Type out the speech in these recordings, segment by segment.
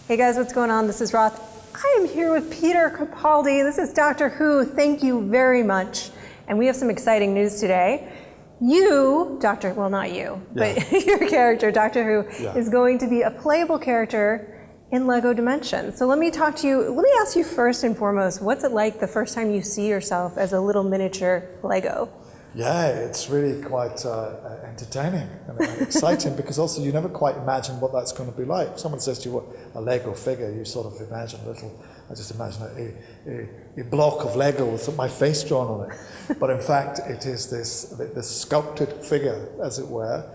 Hey guys, what's going on? This is Roth. I am here with Peter Capaldi. This is Doctor Who. Thank you very much. And we have some exciting news today. You, well not you, but your character, Doctor Who, is going to be a playable character in LEGO Dimensions. So let me talk to you, let me ask you first and foremost, what's it like the first time you see yourself as a little miniature Lego? Yeah, it's really quite entertaining and exciting because also you never quite imagine what that's going to be like. If someone says to you, what a Lego figure, you sort of imagine I just imagine a block of Lego with my face drawn on it. But in fact, it is this sculpted figure, as it were,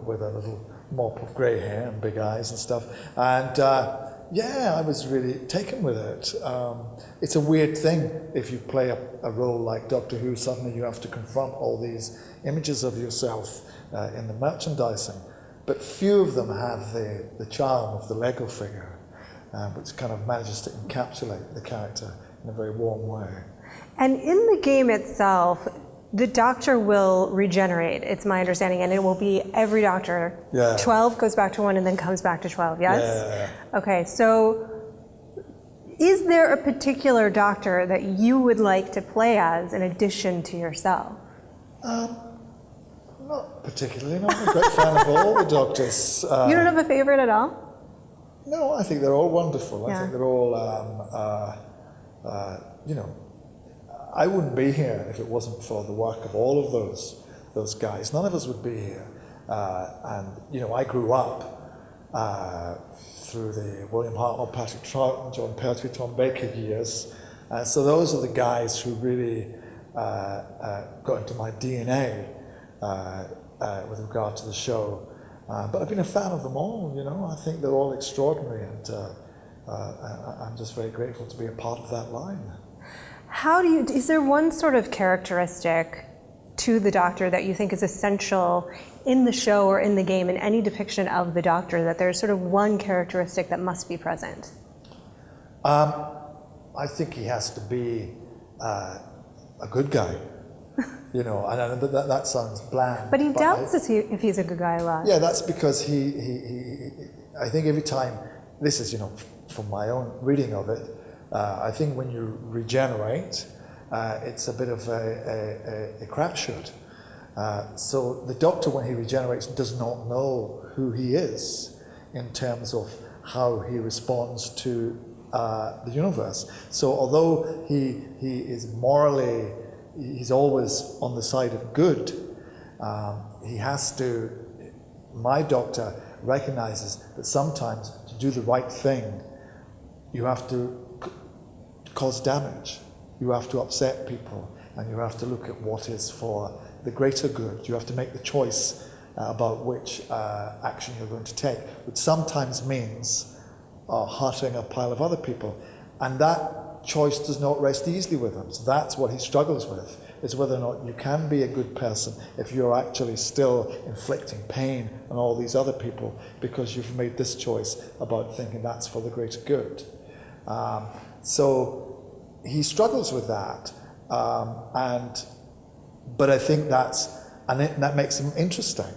with a little mop of grey hair and big eyes and stuff. And yeah, I was really taken with it. It's a weird thing if you play a role like Doctor Who, suddenly you have to confront all these images of yourself in the merchandising. But few of them have the charm of the Lego figure, which kind of manages to encapsulate the character in a very warm way. And in the game itself, the Doctor will regenerate, it's my understanding, and it will be every Doctor. 12 goes back to 1 and then comes back to 12, yes? Yeah. Okay, so is there a particular Doctor that you would like to play as in addition to yourself? Not particularly, no. I'm a great fan of all the Doctors. You don't have a favorite at all? No, I think they're all wonderful. I think they're all, you know, I wouldn't be here if it wasn't for the work of all of those guys. None of us would be here. And you know, I grew up through the William Hartnell, Patrick Troughton, John Pertwee, Tom Baker years. So those are the guys who really got into my DNA with regard to the show. But I've been a fan of them all. You know, I think they're all extraordinary, and I'm just very grateful to be a part of that line. Is there one sort of characteristic to the Doctor that you think is essential in the show or in the game, in any depiction of the Doctor, that there's sort of one characteristic that must be present? I think he has to be a good guy. You know, and that sounds bland. But he doubts if he's a good guy a lot. Yeah, that's because I think every time, this is, you know, from my own reading of it, I think when you regenerate, it's a bit of a crapshoot. So the Doctor, when he regenerates, does not know who he is in terms of how he responds to the universe. So although he is morally, he's always on the side of good, he has to, my Doctor recognizes that sometimes to do the right thing, you have to cause damage. You have to upset people, and you have to look at what is for the greater good. You have to make the choice about which action you're going to take, which sometimes means hurting a pile of other people. And that choice does not rest easily with him. So that's what he struggles with, is whether or not you can be a good person if you're actually still inflicting pain on all these other people because you've made this choice about thinking that's for the greater good. So he struggles with that, but I think that makes him interesting,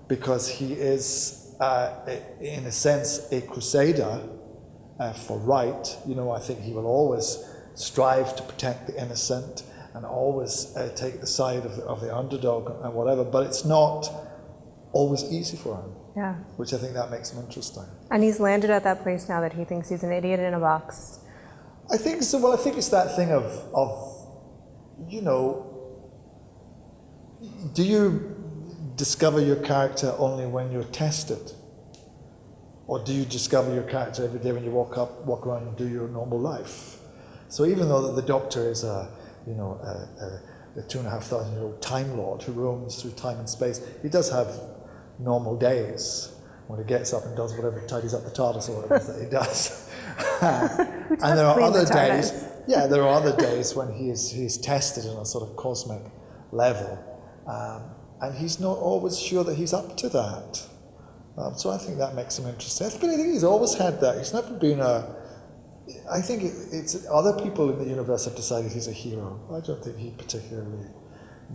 because he is, in a sense, a crusader for right. You know, I think he will always strive to protect the innocent and always take the side of the underdog and whatever, but it's not always easy for him. Yeah. Which I think that makes him interesting. And he's landed at that place now that he thinks he's an idiot in a box. I think so. Well, I think it's that thing of you know, do you discover your character only when you're tested? Or do you discover your character every day when you walk around and do your normal life? So even though the Doctor is a 2,500-year-old Time Lord who roams through time and space, he does have normal days when he gets up and does whatever, tidies up the TARDIS or whatever that he does. And there are other days, there are other days when he's tested on a sort of cosmic level, and he's not always sure that he's up to that. So I think that makes him interesting. But I think he's always had that. He's never been I think it's other people in the universe have decided he's a hero. I don't think he particularly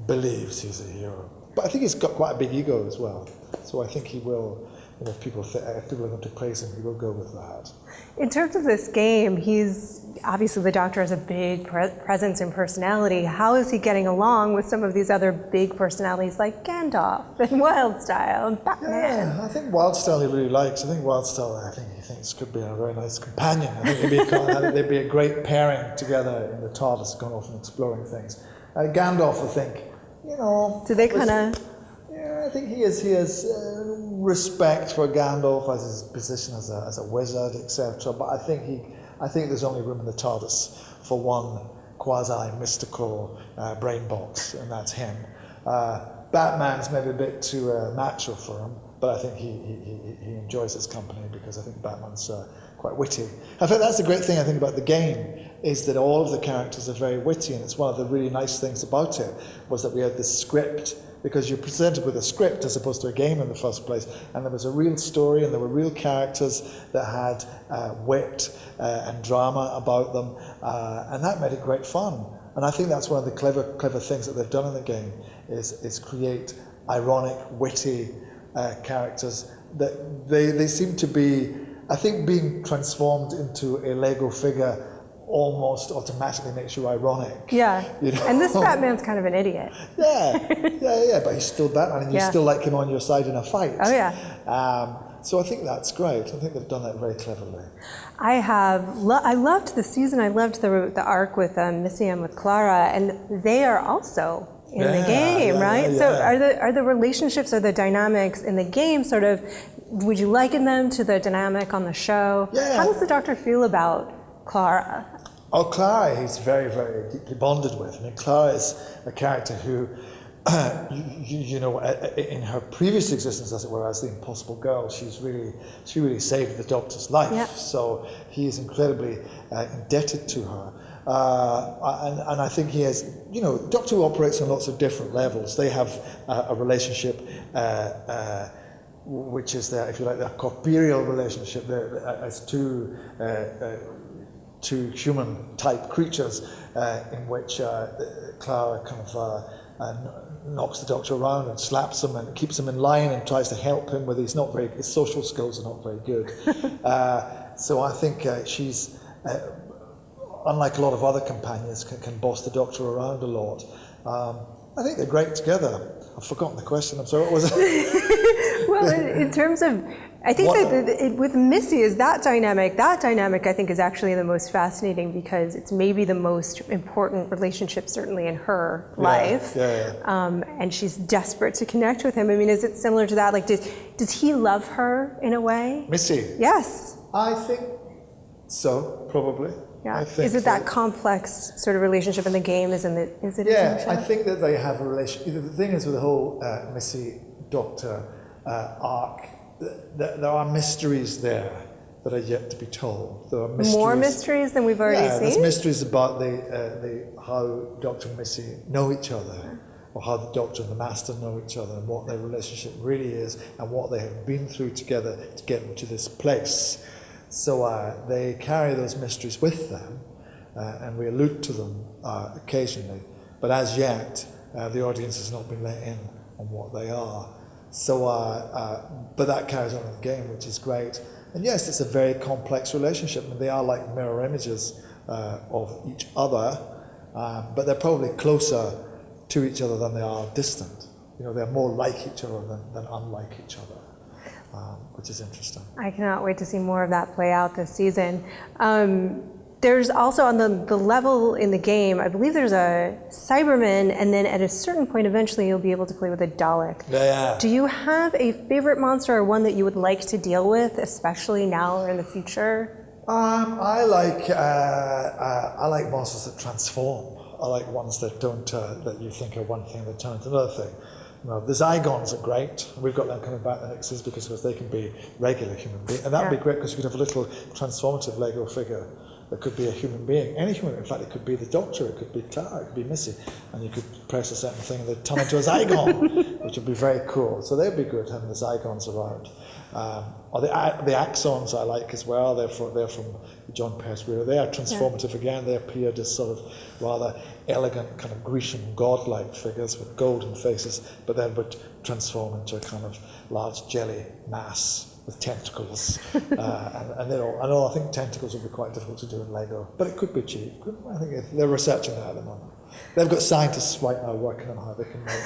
believes he's a hero. But I think he's got quite a big ego as well. So I think he will if people are going to praise him, he will go with that. In terms of this game, he's obviously the Doctor has a big presence and personality. How is he getting along with some of these other big personalities like Gandalf and Wildstyle and Batman? Yeah, I think Wildstyle he really likes. I think Wildstyle, he thinks could be a very nice companion. I think they'd be a great pairing together in the TARDIS, going off and exploring things. Gandalf, I think, Do they kind of? Yeah, I think he has respect for Gandalf as his position as a wizard, etc. But I think there's only room in the TARDIS for one quasi-mystical brain box, and that's him. Batman's maybe a bit too macho for him, but I think he enjoys his company because I think Batman's quite witty. In fact, that's the great thing I think about the game, is that all of the characters are very witty, and it's one of the really nice things about it, was that we had this script, because you're presented with a script as opposed to a game in the first place, and there was a real story and there were real characters that had wit and drama about them, and that made it great fun. And I think that's one of the clever things that they've done in the game, is create ironic, witty characters that they seem to be, I think, being transformed into a Lego figure almost automatically makes you ironic. Yeah, and this Batman's kind of an idiot. Yeah, but he's still Batman, and you still like him on your side in a fight. Oh yeah. So I think that's great. I think they've done that very cleverly. I loved the season. I loved the arc with Missy and with Clara, and they are also in the game, right? So are the relationships or the dynamics in the game sort of? Would you liken them to the dynamic on the show? Yeah. How does the Doctor feel about Clara? Oh, Clara, he's very, very deeply bonded with. I mean, Clara is a character who, in her previous existence, as it were, as the Impossible Girl, she really saved the Doctor's life. Yeah. So he is incredibly indebted to her. And I think he has, Doctor Who operates on lots of different levels. They have a relationship which is their, if you like, their corporeal relationship. They're as two human-type creatures in which Clara kind of knocks the Doctor around and slaps him and keeps him in line and tries to help him with his social skills are not very good. So I think she's, unlike a lot of other companions, can boss the Doctor around a lot. I think they're great together. I've forgotten the question. I'm sorry, what was it? Well, in terms of, I think with Missy is that dynamic I think is actually the most fascinating, because it's maybe the most important relationship certainly in her life. And she's desperate to connect with him. I mean, is it similar to that? Like, does he love her in a way? Missy? Yes. I think so, probably. Yeah. Is it that complex sort of relationship in the game? Is it? Yeah, I think that they have a relationship. The thing is with the whole Missy Doctor arc, there are mysteries there that are yet to be told. There are mysteries, more mysteries than we've already seen. There's mysteries about the how Doctor and Missy know each other, or how the Doctor and the Master know each other, and what their relationship really is, and what they have been through together to get them to this place. So they carry those mysteries with them, and we allude to them occasionally. But as yet, the audience has not been let in on what they are. So, but that carries on in the game, which is great. And yes, it's a very complex relationship, and they are like mirror images of each other, but they're probably closer to each other than they are distant. They're more like each other than unlike each other. Which is interesting. I cannot wait to see more of that play out this season. There's also on the level in the game, I believe there's a Cyberman, and then at a certain point eventually you'll be able to play with a Dalek. Yeah. Do you have a favorite monster, or one that you would like to deal with, especially now or in the future? I like monsters that transform. I like ones that don't, that you think are one thing, that turn into another thing. The Zygons are great. We've got them coming back the next season because they can be regular human beings. And that would be great because you could have a little transformative Lego figure that could be a human being. Any human, in fact, it could be the Doctor, it could be Clara, it could be Missy. And you could press a certain thing and they'd turn into a Zygon, which would be very cool. So they'd be good having the Zygons around. Or the Axons I like as well. They're from John Pertwee. They are transformative again. They appeared as sort of rather elegant, kind of Grecian godlike figures with golden faces, but then would transform into a kind of large jelly mass. with tentacles, and I think tentacles would be quite difficult to do in Lego, but it could be achieved. I think they're researching that at the moment. They've got scientists right now working on how they can make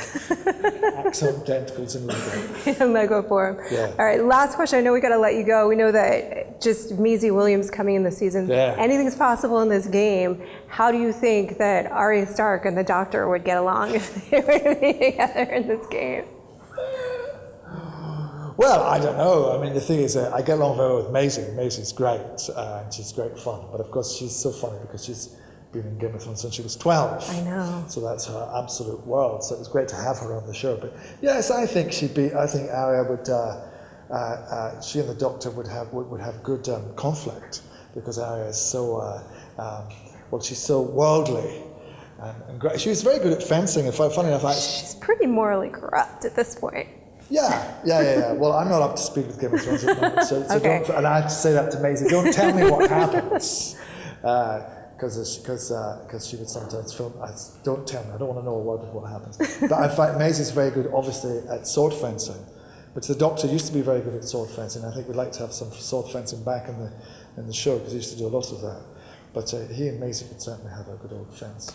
excellent tentacles in Lego. In Lego form. Yeah. All right, last question. I know we got to let you go. We know that just Maisie Williams coming in this season, anything's possible in this game. How do you think that Arya Stark and the Doctor would get along if they were to be together in this game? Well, I don't know. I mean, the thing is, I get along very well with Maisie. Maisie's great, and she's great fun. But of course, she's so funny because she's been in Game of Thrones since she was 12. I know. So that's her absolute world. So it was great to have her on the show. But yes, I think Arya would. She and the Doctor would have good conflict because Arya is so. She's so worldly. And great. She was very good at fencing. And funny enough, she's pretty morally corrupt at this point. Yeah. Well, I'm not up to speed with Game of Thrones at the moment, so okay. And I have to say that to Maisie. Don't tell me what happens, because she would sometimes film. Don't tell me. I don't want to know a word of what happens. But I find Maisie's very good, obviously, at sword fencing. But the Doctor used to be very good at sword fencing. I think we'd like to have some sword fencing back in the show because he used to do a lot of that. But he and Maisie could certainly have a good old fence.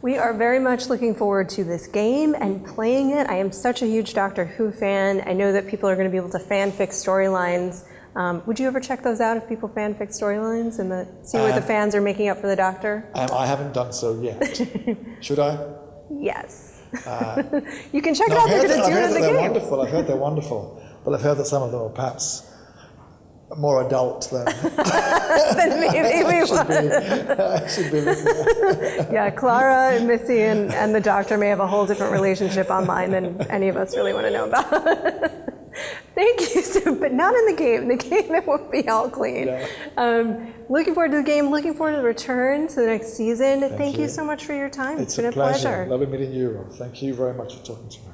We are very much looking forward to this game and playing it. I am such a huge Doctor Who fan. I know that people are going to be able to fanfic storylines. Would you ever check those out if people fanfic storylines and see what the fans are making up for the Doctor? I haven't done so yet. Should I? Yes. You can check it out. They're going to do it in the game. Wonderful. I've heard they're wonderful. But I've heard that some of them are perhaps more adult than then maybe we should be looking at. Yeah, Clara and Missy and the Doctor may have a whole different relationship online than any of us really want to know about. Thank you, Sue, but not in the game. In the game, it won't be all clean. Yeah. Looking forward to the game, looking forward to the return to the next season. Thank you so much for your time. It's been a pleasure. Lovely meeting you, Rob. Thank you very much for talking to me.